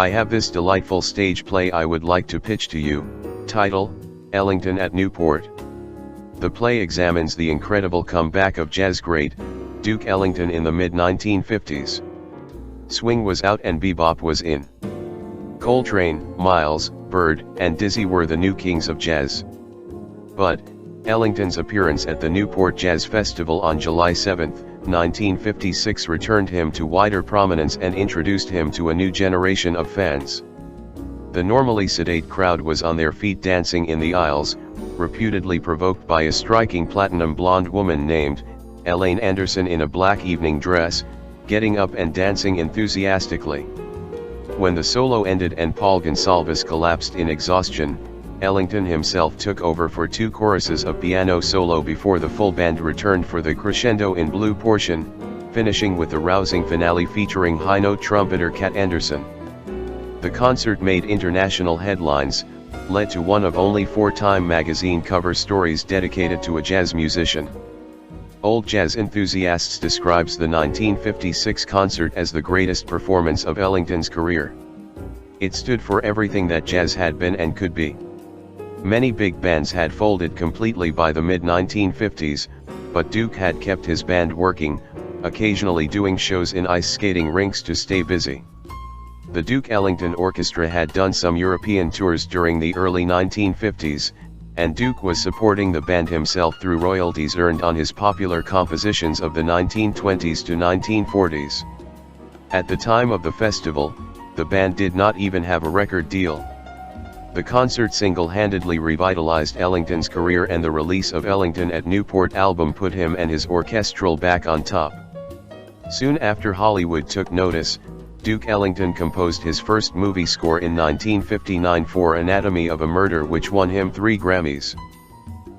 I have this delightful stage play I would like to pitch to you. Title, Ellington at Newport. The play examines the incredible comeback of jazz great, Duke Ellington in the mid-1950s. Swing was out and bebop was in. Coltrane, Miles, Bird, and Dizzy were the new kings of jazz. But, Ellington's appearance at the Newport Jazz Festival on July 7, 1956 returned him to wider prominence and introduced him to a new generation of fans. The normally sedate crowd was on their feet dancing in the aisles, reputedly provoked by a striking platinum blonde woman named Elaine Anderson in a black evening dress, getting up and dancing enthusiastically. When the solo ended and Paul Gonsalves collapsed in exhaustion, Ellington himself took over for 2 choruses of piano solo before the full band returned for the crescendo in blue portion, finishing with the rousing finale featuring high-note trumpeter Cat Anderson. The concert made international headlines, led to one of only 4 Time magazine cover stories dedicated to a jazz musician. Old jazz enthusiasts describes the 1956 concert as the greatest performance of Ellington's career. It stood for everything that jazz had been and could be. Many big bands had folded completely by the mid-1950s, but Duke had kept his band working, occasionally doing shows in ice skating rinks to stay busy. The Duke Ellington Orchestra had done some European tours during the early 1950s, and Duke was supporting the band himself through royalties earned on his popular compositions of the 1920s to 1940s. At the time of the festival, the band did not even have a record deal. The concert single-handedly revitalized Ellington's career, and the release of Ellington at Newport album put him and his orchestral back on top. Soon after Hollywood took notice, Duke Ellington composed his first movie score in 1959 for Anatomy of a Murder, which won him 3 Grammys.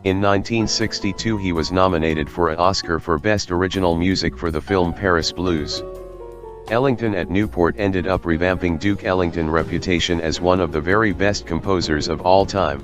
In 1962 he was nominated for an Oscar for Best Original Music for the film Paris Blues. Ellington at Newport ended up revamping Duke Ellington's reputation as one of the very best composers of all time.